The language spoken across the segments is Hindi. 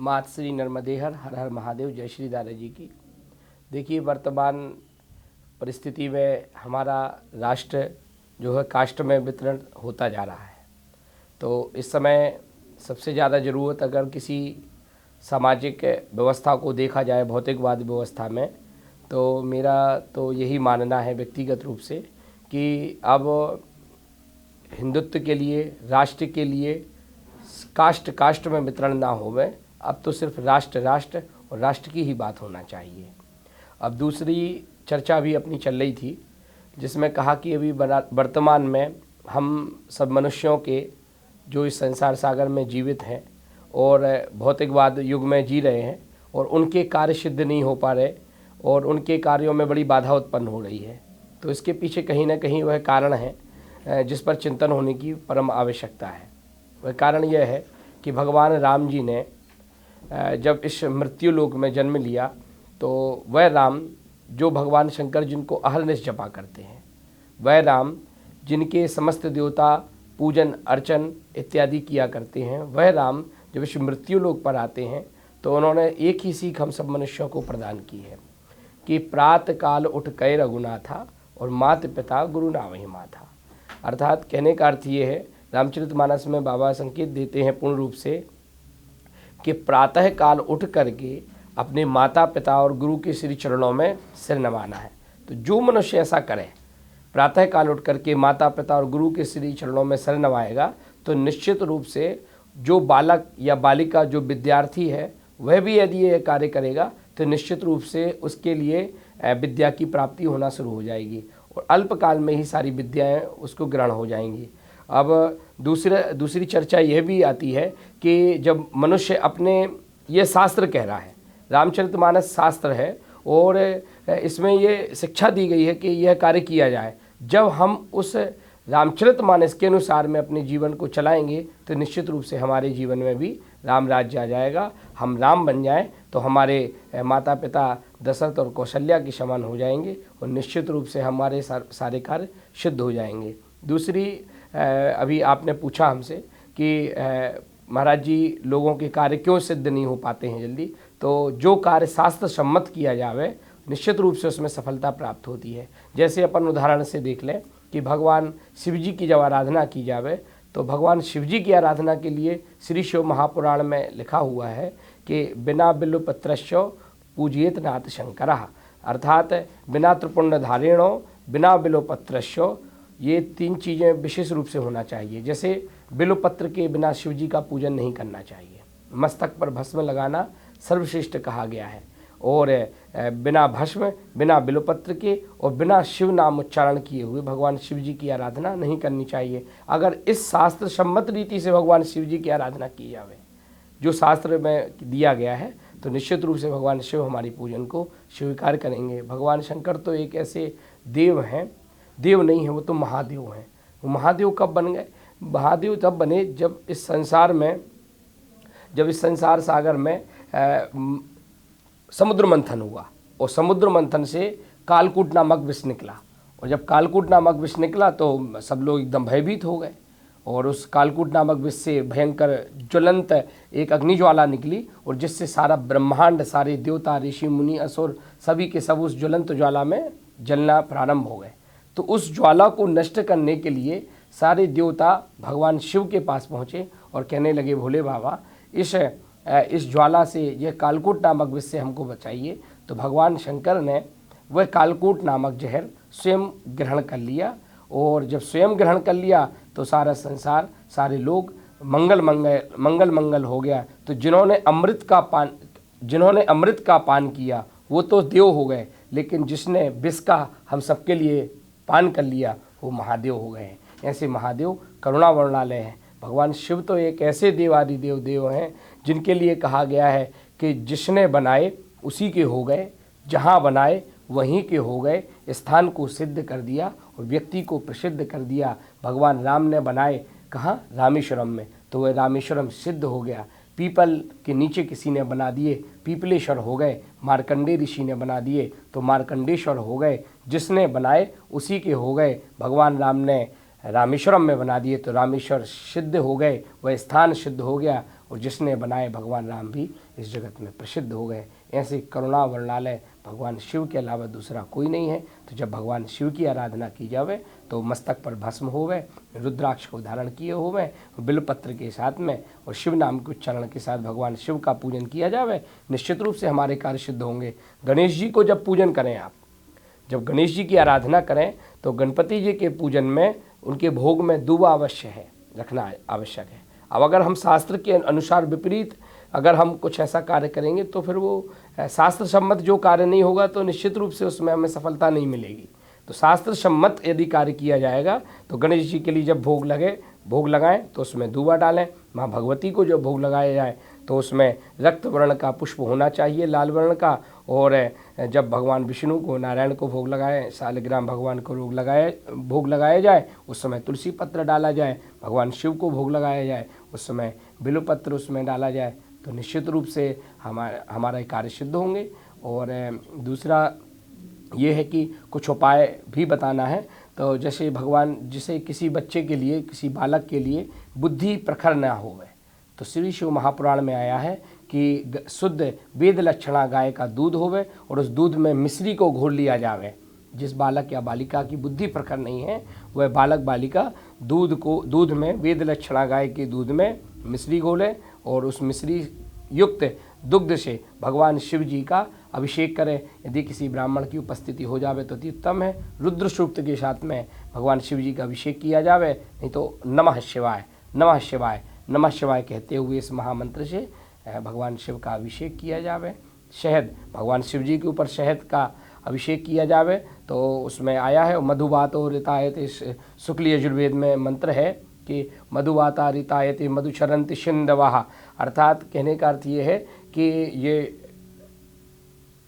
मात श्री नर्मदेहर हर हर महादेव। जय श्री दादा जी की। देखिए, वर्तमान परिस्थिति में हमारा राष्ट्र जो है कास्ट में वितरण होता जा रहा है। तो इस समय सबसे ज़्यादा ज़रूरत अगर किसी सामाजिक व्यवस्था को देखा जाए भौतिकवाद व्यवस्था में, तो मेरा तो यही मानना है व्यक्तिगत रूप से कि अब हिंदुत्व के लिए, राष्ट्र के लिए कास्ट में वितरण ना होवे। अब तो सिर्फ राष्ट्र और राष्ट्र की ही बात होना चाहिए। अब दूसरी चर्चा भी अपनी चल रही थी जिसमें कहा कि अभी वर्तमान में हम सब मनुष्यों के जो इस संसार सागर में जीवित हैं और भौतिकवाद युग में जी रहे हैं और उनके कार्य सिद्ध नहीं हो पा रहे और उनके कार्यों में बड़ी बाधा उत्पन्न हो रही है। तो इसके पीछे कहीं ना कहीं वह कारण है जिस पर चिंतन होने की परम आवश्यकता है। वह कारण यह है कि भगवान राम जी ने जब इस मृत्यु लोक में जन्म लिया तो वह राम जो भगवान शंकर जिनको अहरनिश जपा करते हैं, वह राम जिनके समस्त देवता पूजन अर्चन इत्यादि किया करते हैं, वह राम जब इस मृत्यु लोक पर आते हैं तो उन्होंने एक ही सीख हम सब मनुष्यों को प्रदान की है कि प्रात काल उठ कै रघुनाथा और मात पिता गुरु नावहि माथा। अर्थात कहने का अर्थ ये है, रामचरितमानस में बाबा संकेत देते हैं पूर्ण रूप से कि प्रातः काल उठ करके अपने माता पिता और गुरु के श्री चरणों में सिर नवाना है। तो जो मनुष्य ऐसा करे, प्रातः काल उठ करके माता पिता और गुरु के श्री चरणों में सिर नवाएगा, तो निश्चित रूप से जो बालक या बालिका जो विद्यार्थी है वह भी यदि ये कार्य करेगा तो निश्चित रूप से उसके लिए विद्या की प्राप्ति होना शुरू हो जाएगी और अल्पकाल में ही सारी विद्याएं उसको ग्रहण हो जाएंगी। अब दूसरी चर्चा यह भी आती है कि जब मनुष्य अपने, ये शास्त्र कह रहा है, रामचरितमानस शास्त्र है और इसमें ये शिक्षा दी गई है कि यह कार्य किया जाए। जब हम उस रामचरितमानस के अनुसार में अपने जीवन को चलाएंगे तो निश्चित रूप से हमारे जीवन में भी राम राज्य आ जाएगा। हम राम बन जाएं तो हमारे माता पिता दशरथ और कौशल्या के समान हो जाएंगे और निश्चित रूप से हमारे सारे कार्य सिद्ध हो जाएंगे। दूसरी, अभी आपने पूछा हमसे कि महाराज जी लोगों के कार्य क्यों सिद्ध नहीं हो पाते हैं जल्दी, तो जो कार्य शास्त्र सम्मत किया जावे निश्चित रूप से उसमें सफलता प्राप्त होती है। जैसे अपन उदाहरण से देख लें कि भगवान शिव जी की जब आराधना की जावे तो भगवान शिव जी की आराधना के लिए श्री शिव महापुराण में लिखा हुआ है कि बिना बिल्वपत्रस्य पूजयेत नाथ शंकरः। अर्थात बिना त्रिपुंडधारिणो बिना बिल्वपत्रस्य, ये तीन चीज़ें विशेष रूप से होना चाहिए। जैसे बिल्वपत्र के बिना शिव जी का पूजन नहीं करना चाहिए, मस्तक पर भस्म लगाना सर्वश्रेष्ठ कहा गया है, और बिना भस्म बिना बिल्वपत्र के और बिना शिव नाम उच्चारण किए हुए भगवान शिव जी की आराधना नहीं करनी चाहिए। अगर इस शास्त्र सम्मत रीति से भगवान शिव जी की आराधना की जावे जो शास्त्र में दिया गया है, तो निश्चित रूप से भगवान शिव हमारी पूजन को स्वीकार करेंगे। भगवान शंकर तो एक ऐसे देव हैं, देव नहीं है, वो तो महादेव हैं। वो महादेव कब बन गए? महादेव तब बने जब इस संसार सागर में समुद्र मंथन हुआ और समुद्र मंथन से कालकूट नामक विष निकला, और जब कालकूट नामक विष निकला तो सब लोग एकदम भयभीत हो गए और उस कालकूट नामक विष से भयंकर ज्वलंत एक अग्निज्वाला निकली और जिससे सारा ब्रह्मांड, सारे देवता ऋषि मुनि असुर सभी के सब उस ज्वलंत ज्वाला में जलना प्रारंभ हो गए। तो उस ज्वाला को नष्ट करने के लिए सारे देवता भगवान शिव के पास पहुँचे और कहने लगे, भोले बाबा इस ज्वाला से, यह कालकूट नामक विष से हमको बचाइए। तो भगवान शंकर ने वह कालकूट नामक जहर स्वयं ग्रहण कर लिया, और जब स्वयं ग्रहण कर लिया तो सारा संसार, सारे लोग मंगल हो गया। तो जिन्होंने अमृत का पान किया वो तो देव हो गए, लेकिन जिसने विष का हम सबके लिए पान कर लिया वो महादेव हो गए। ऐसे महादेव करुणा वर्णालय हैं। भगवान शिव तो एक ऐसे देवादिदेव देव हैं जिनके लिए कहा गया है कि जिसने बनाए उसी के हो गए, जहाँ बनाए वहीं के हो गए। स्थान को सिद्ध कर दिया और व्यक्ति को प्रसिद्ध कर दिया। भगवान राम ने बनाए कहाँ? रामेश्वरम में, तो वह रामेश्वरम सिद्ध हो गया। पीपल के नीचे किसी ने बना दिए, पीपलेश्वर हो गए। मार्कंडे ऋषि ने बना दिए तो मार्कंडेश्वर हो गए। जिसने बनाए उसी के हो गए। भगवान राम ने रामेश्वरम में बना दिए तो रामेश्वर सिद्ध हो गए, वह स्थान सिद्ध हो गया। और जिसने बनाए भगवान राम भी इस जगत में प्रसिद्ध हो गए। ऐसे करुणा वर्णालय भगवान शिव के अलावा दूसरा कोई नहीं है। तो जब भगवान शिव की आराधना की जावे तो मस्तक पर भस्म होवे, रुद्राक्ष को धारण किए होवे, बिल्वपत्र के साथ में और शिव नाम के उच्चारण के साथ भगवान शिव का पूजन किया जावे, निश्चित रूप से हमारे कार्य सिद्ध होंगे। गणेश जी को जब पूजन करें आप, जब गणेश जी की आराधना करें तो गणपति जी के पूजन में उनके भोग में दूबा अवश्य है, रखना आवश्यक है। अब अगर हम शास्त्र के अनुसार विपरीत अगर हम कुछ ऐसा कार्य करेंगे तो फिर वो शास्त्र सम्मत जो कार्य नहीं होगा तो निश्चित रूप से उसमें हमें सफलता नहीं मिलेगी। तो शास्त्र सम्मत यदि कार्य किया जाएगा तो गणेश जी के लिए जब भोग लगाएं तो उसमें दूबा डालें। माँ भगवती को जब भोग लगाया जाए तो उसमें रक्त वर्ण का पुष्प होना चाहिए, लाल वर्ण का। और जब भगवान विष्णु को, नारायण को भोग लगाए, शालिग्राम भगवान को भोग लगाया जाए उस समय तुलसी पत्र डाला जाए। भगवान शिव को भोग लगाया जाए उस समय बिल्वपत्र उसमें डाला जाए। तो निश्चित रूप से हमारा कार्य सिद्ध होंगे। और दूसरा ये है कि कुछ उपाय भी बताना है। तो जैसे भगवान, जिसे किसी बच्चे के लिए, किसी बालक के लिए बुद्धि प्रखर न होवे, तो श्री शिव महापुराण में आया है कि शुद्ध वेद लक्षणा गाय का दूध होवे और उस दूध में मिश्री को घोल लिया जावे। जिस बालक या बालिका की बुद्धि प्रखर नहीं है वह बालक बालिका दूध में, वेद लक्षणा गाय के दूध में मिश्री घोले और उस मिश्री युक्त दुग्ध से भगवान शिव जी का अभिषेक करें। यदि किसी ब्राह्मण की उपस्थिति हो जावे तो अति उत्तम है। रुद्र सूक्त के साथ में भगवान शिव जी का अभिषेक किया जावे, नहीं तो नमः शिवाय, नमः शिवाय, नमः शिवाय कहते हुए इस महामंत्र से भगवान शिव का अभिषेक किया जावे। शहद, भगवान शिव जी के ऊपर शहद का अभिषेक किया जावे। तो उसमें आया है मधुवातो ऋतायते, शुक्ल यजुर्वेद में मंत्र है कि मधुवाता ऋतायते मधुचरन्ति सिंधवः, अर्थात कहने का अर्थ ये है कि ये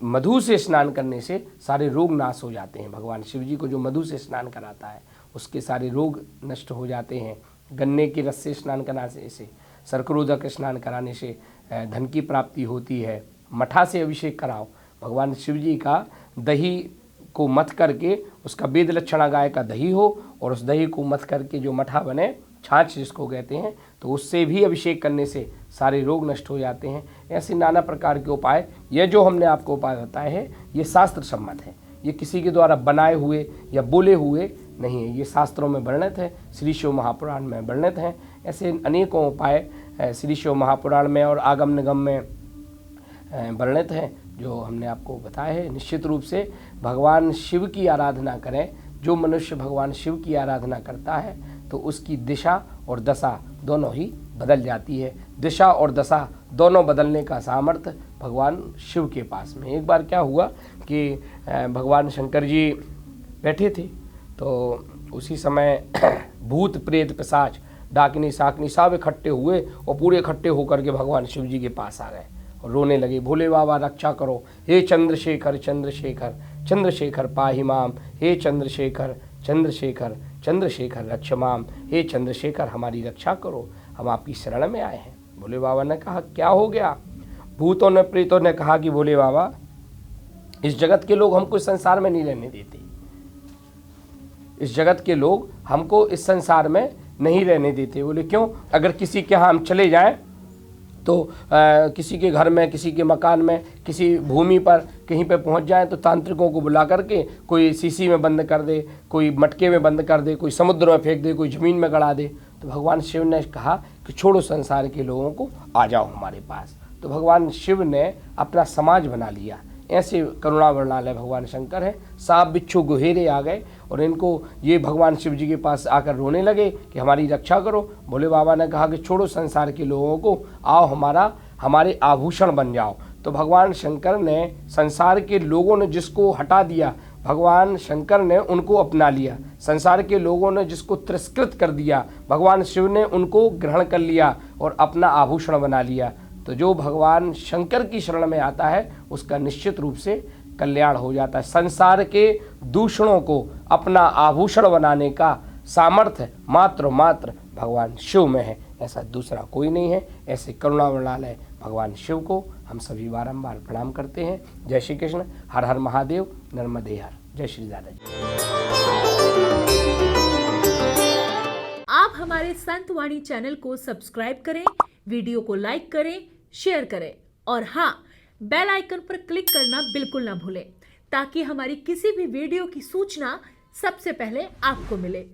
मधु से स्नान करने से सारे रोग नाश हो जाते हैं। भगवान शिव जी को जो मधु से स्नान कराता है उसके सारे रोग नष्ट हो जाते हैं। गन्ने के रस से स्नान कराने से, सर्करोदक स्नान कराने से धन की प्राप्ति होती है। मठा से अभिषेक कराओ, भगवान शिव जी का दही को मथ करके, उसका वेद लक्षणा गाय का दही हो और उस दही को मथ करके जो मठा बने, छाछ जिसको कहते हैं, तो उससे भी अभिषेक करने से सारे रोग नष्ट हो जाते हैं। ऐसे नाना प्रकार के उपाय, ये जो हमने आपको उपाय बताए हैं ये शास्त्र सम्मत है, ये किसी के द्वारा बनाए हुए या बोले हुए नहीं है, ये शास्त्रों में वर्णित है, श्री शिव महापुराण में वर्णित हैं। ऐसे अनेकों उपाय श्री शिव महापुराण में और आगम निगम में वर्णित हैं जो हमने आपको बताया है। निश्चित रूप से भगवान शिव की आराधना करें। जो मनुष्य भगवान शिव की आराधना करता है तो उसकी दिशा और दशा दोनों ही बदल जाती है। दिशा और दशा दोनों बदलने का सामर्थ्य भगवान शिव के पास में। एक बार क्या हुआ कि भगवान शंकर जी बैठे थे तो उसी समय भूत प्रेत पिशाच डाकिनी शाकिनी सब इकट्ठे हुए और पूरे इकट्ठे होकर के भगवान शिव जी के पास आ गए और रोने लगे, भोले बाबा रक्षा करो, हे चंद्रशेखर चंद्रशेखर चंद्रशेखर पाहि माम, हे चंद्रशेखर चंद्रशेखर चंद्रशेखर रक्ष माम, हे चंद्रशेखर हमारी रक्षा करो, हम आपकी शरण में आए हैं। भोले बाबा ने कहा क्या हो गया? भूतों ने प्रेतों ने कहा कि भोले बाबा इस जगत के लोग हमको इस संसार में नहीं रहने देते, इस जगत के लोग हमको इस संसार में नहीं रहने देते। बोले क्यों? अगर किसी के यहाँ हम चले जाएं तो किसी के घर में, किसी के मकान में, किसी भूमि पर कहीं पे पहुंच जाए तो तांत्रिकों को बुला करके कोई शीशी में बंद कर दे, कोई मटके में बंद कर दे, कोई समुद्र में फेंक दे, कोई ज़मीन में गड़ा दे। तो भगवान शिव ने कहा कि छोड़ो संसार के लोगों को, आ जाओ हमारे पास। तो भगवान शिव ने अपना समाज बना लिया। ऐसे करुणा वर्णालय भगवान शंकर है। सांप बिच्छू गुहेरे आ गए और इनको ये भगवान शिव जी के पास आकर रोने लगे कि हमारी रक्षा करो। भोले बाबा ने कहा कि छोड़ो संसार के लोगों को, आओ हमारे आभूषण बन जाओ। तो भगवान शंकर ने संसार के लोगों ने जिसको हटा दिया, भगवान शंकर ने उनको अपना लिया। संसार के लोगों ने जिसको तिरस्कृत कर दिया, भगवान शिव ने उनको ग्रहण कर लिया और अपना आभूषण बना लिया। तो जो भगवान शंकर की शरण में आता है उसका निश्चित रूप से कल्याण हो जाता है। संसार के दूषणों को अपना आभूषण बनाने का सामर्थ्य मात्र भगवान शिव में है, ऐसा दूसरा कोई नहीं है। ऐसे करुणा वर्णालय भगवान शिव को हम सभी बारंबार प्रणाम करते हैं। जय श्री कृष्ण। हर हर महादेव, नर्मदे हर। जय श्री दादाजी। आप हमारे संतवाणी चैनल को सब्सक्राइब करें, वीडियो को लाइक करें, शेयर करें और हाँ, बेल आइकन पर क्लिक करना बिल्कुल ना भूलें ताकि हमारी किसी भी वीडियो की सूचना सबसे पहले आपको मिले।